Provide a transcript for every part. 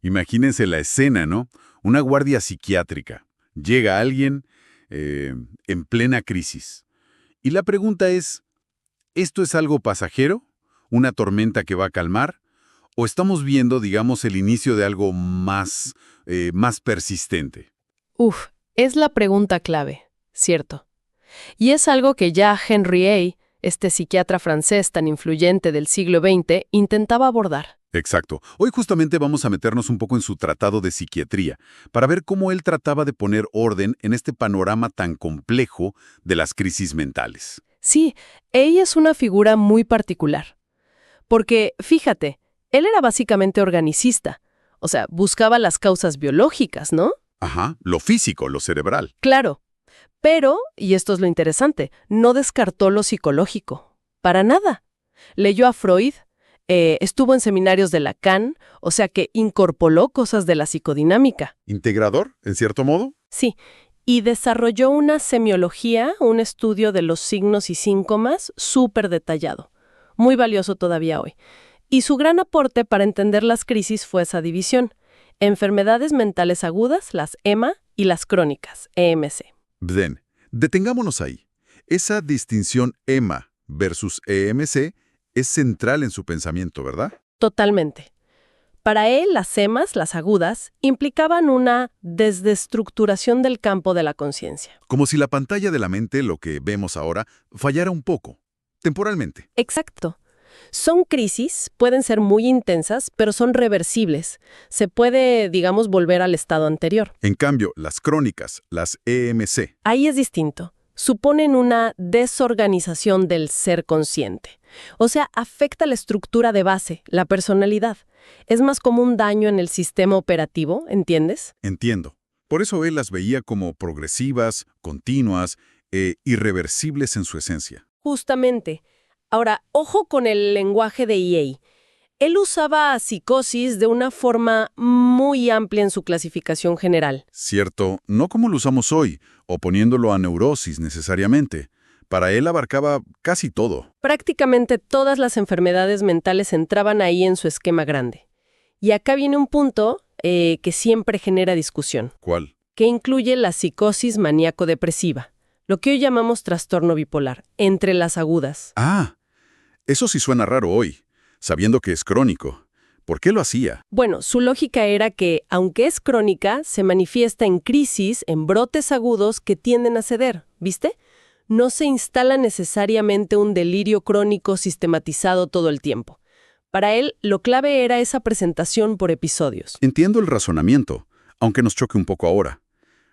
Imagínense la escena, ¿no? Una guardia psiquiátrica. Llega alguien en plena crisis. Y la pregunta es, ¿esto es algo pasajero? ¿Una tormenta que va a calmar? ¿O estamos viendo, digamos, el inicio de algo más persistente? Uf, es la pregunta clave, cierto. Y es algo que ya Henry A., este psiquiatra francés tan influyente del siglo XX, intentaba abordar. Exacto. Hoy justamente vamos a meternos un poco en su tratado de psiquiatría, para ver cómo él trataba de poner orden en este panorama tan complejo de las crisis mentales. Sí, ella es una figura muy particular. Porque, fíjate, él era básicamente organicista. O sea, buscaba las causas biológicas, ¿no? Ajá, lo físico, lo cerebral. Claro. Pero, y esto es lo interesante, no descartó lo psicológico. Para nada. Leyó a Freud, estuvo en seminarios de Lacan, o sea que incorporó cosas de la psicodinámica. ¿Integrador, en cierto modo? Sí, y desarrolló una semiología, un estudio de los signos y síntomas súper detallado, muy valioso todavía hoy. Y su gran aporte para entender las crisis fue esa división: enfermedades mentales agudas, las EMA, y las crónicas, EMC. Bien, detengámonos ahí. Esa distinción EMA versus EMC es central en su pensamiento, ¿verdad? Totalmente. Para él, las EMAs, las agudas, implicaban una desdestructuración del campo de la conciencia. Como si la pantalla de la mente, lo que vemos ahora, fallara un poco, temporalmente. Exacto. Son crisis, pueden ser muy intensas, pero son reversibles. Se puede, digamos, volver al estado anterior. En cambio, las crónicas, las EMC, Ahí es distinto. Suponen una desorganización del ser consciente. O sea, afecta la estructura de base, la personalidad. Es más como un daño en el sistema operativo, ¿entiendes? entiendo. Por eso él las veía como progresivas, continuas irreversibles en su esencia. Justamente. Ahora, ojo con el lenguaje de EA. Él usaba psicosis de una forma muy amplia en su clasificación general. Cierto, no como lo usamos hoy, oponiéndolo a neurosis necesariamente. Para él abarcaba casi todo. Prácticamente todas las enfermedades mentales entraban ahí en su esquema grande. Y acá viene un punto que siempre genera discusión, ¿Cuál? que incluye la psicosis maníaco-depresiva, lo que hoy llamamos trastorno bipolar, entre las agudas. Ah, eso sí suena raro hoy, sabiendo que es crónico. ¿Por qué lo hacía? Bueno, su lógica era que, aunque es crónica, se manifiesta en crisis, en brotes agudos que tienden a ceder, ¿viste? No se instala necesariamente un delirio crónico sistematizado todo el tiempo. Para él, lo clave era esa presentación por episodios. Entiendo el razonamiento, aunque nos choque un poco ahora.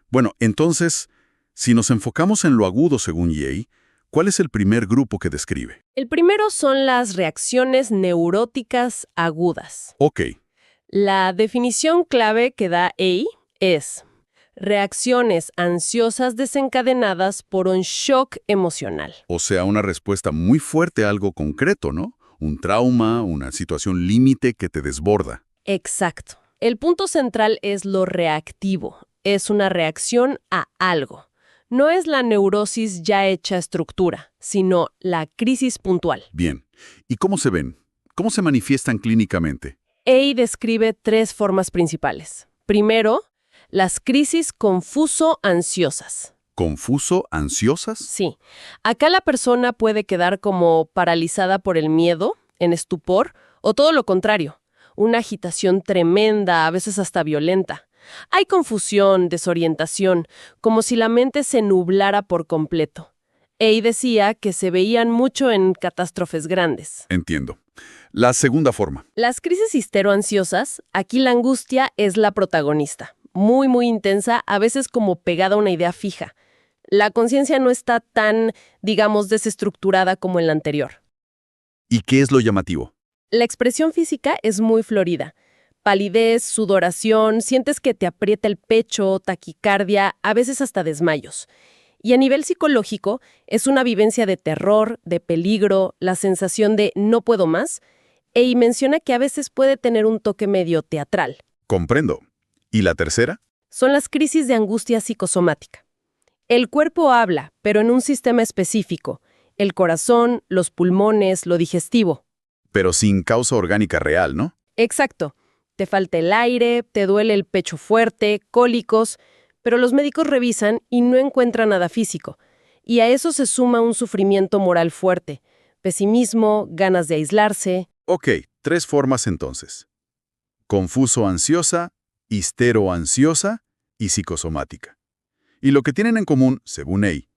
Bueno, entonces, si nos enfocamos en lo agudo según Yeh, ¿cuál es el primer grupo que describe? El primero son las reacciones neuróticas agudas. Ok, La definición clave que da EI es reacciones ansiosas desencadenadas por un shock emocional. o sea, una respuesta muy fuerte a algo concreto, ¿no? Un trauma, una situación límite que te desborda. Exacto. El punto central es lo reactivo. Es una reacción a algo. No es la neurosis ya hecha estructura, sino la crisis puntual. Bien, ¿y cómo se ven? ¿Cómo se manifiestan clínicamente? EI describe 3 formas principales. Primero, las crisis confuso-ansiosas. ¿Confuso, ansiosas? Sí. Acá la persona puede quedar como paralizada por el miedo, en estupor, o todo lo contrario, una agitación tremenda, a veces hasta violenta. Hay confusión, desorientación, como si la mente se nublara por completo. EI decía que se veían mucho en catástrofes grandes. Entiendo. La segunda forma. Las crisis histeroansiosas, aquí la angustia es la protagonista. Muy, muy intensa, a veces como pegada a una idea fija. La conciencia no está tan, digamos, desestructurada como en la anterior. ¿Y qué es lo llamativo? La expresión física es muy florida. Palidez, sudoración, sientes que te aprieta el pecho, taquicardia, a veces hasta desmayos. Y a nivel psicológico, es una vivencia de terror, de peligro, la sensación de no puedo más, y menciona que a veces puede tener un toque medio teatral. Comprendo. ¿Y la tercera? Son las crisis de angustia psicosomática. El cuerpo habla, pero en un sistema específico. El corazón, los pulmones, lo digestivo. Pero sin causa orgánica real, ¿no? Exacto. Te falta el aire, te duele el pecho fuerte, cólicos, pero los médicos revisan y no encuentran nada físico. Y a eso se suma un sufrimiento moral fuerte, pesimismo, ganas de aislarse. Ok, 3 formas entonces. Confuso-ansiosa, histero-ansiosa y psicosomática. Y lo que tienen en común, según Ey,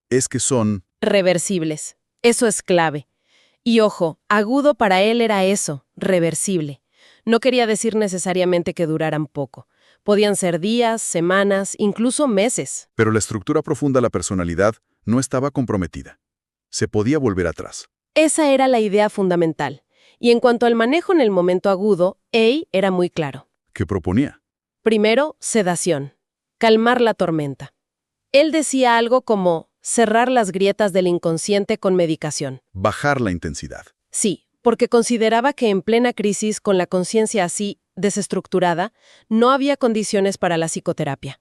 es que son... Reversibles. Eso es clave. Y ojo, agudo para él era eso, reversible. No quería decir necesariamente que duraran poco. Podían ser días, semanas, incluso meses. Pero la estructura profunda de la personalidad no estaba comprometida. Se podía volver atrás. Esa era la idea fundamental. Y en cuanto al manejo en el momento agudo, Ey era muy claro. ¿Qué proponía? Primero, sedación. Calmar la tormenta. Él decía algo como cerrar las grietas del inconsciente con medicación. Bajar la intensidad. Sí, porque consideraba que en plena crisis, con la conciencia así, desestructurada, no había condiciones para la psicoterapia.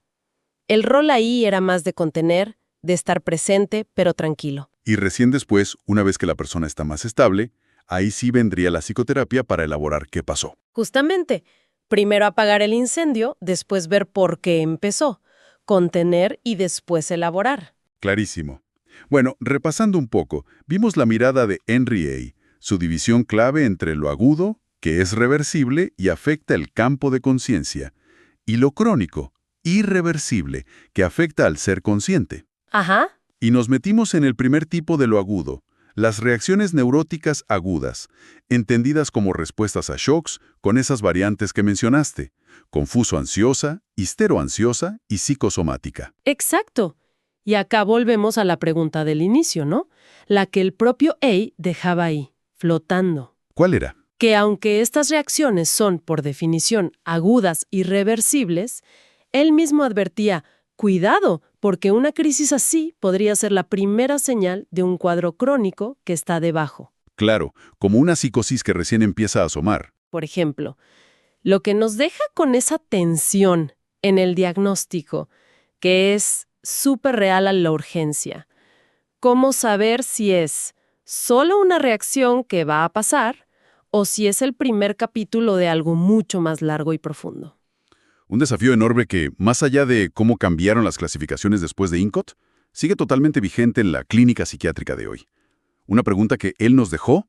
El rol ahí era más de contener, de estar presente, pero tranquilo. Y recién después, una vez que la persona está más estable, ahí sí vendría la psicoterapia para elaborar qué pasó. Justamente, primero apagar el incendio, después ver por qué empezó, contener y después elaborar. Clarísimo. Bueno, repasando un poco, vimos la mirada de Henry Ey, su división clave entre lo agudo, que es reversible y afecta el campo de conciencia, y lo crónico, irreversible, que afecta al ser consciente. Ajá. Y nos metimos en el primer tipo de lo agudo, las reacciones neuróticas agudas, entendidas como respuestas a shocks con esas variantes que mencionaste, confuso-ansiosa, histero-ansiosa y psicosomática. Exacto. Y acá volvemos a la pregunta del inicio, ¿no? La que el propio Ey dejaba ahí, flotando. ¿Cuál era? Que aunque estas reacciones son, por definición, agudas y reversibles, él mismo advertía, cuidado, porque una crisis así podría ser la primera señal de un cuadro crónico que está debajo. Claro, como una psicosis que recién empieza a asomar. Por ejemplo, lo que nos deja con esa tensión en el diagnóstico, que es súper real a la urgencia. ¿Cómo saber si es solo una reacción que va a pasar o si es el primer capítulo de algo mucho más largo y profundo? Un desafío enorme que, más allá de cómo cambiaron las clasificaciones después de INCOT, sigue totalmente vigente en la clínica psiquiátrica de hoy. Una pregunta que él nos dejó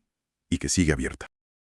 y que sigue abierta.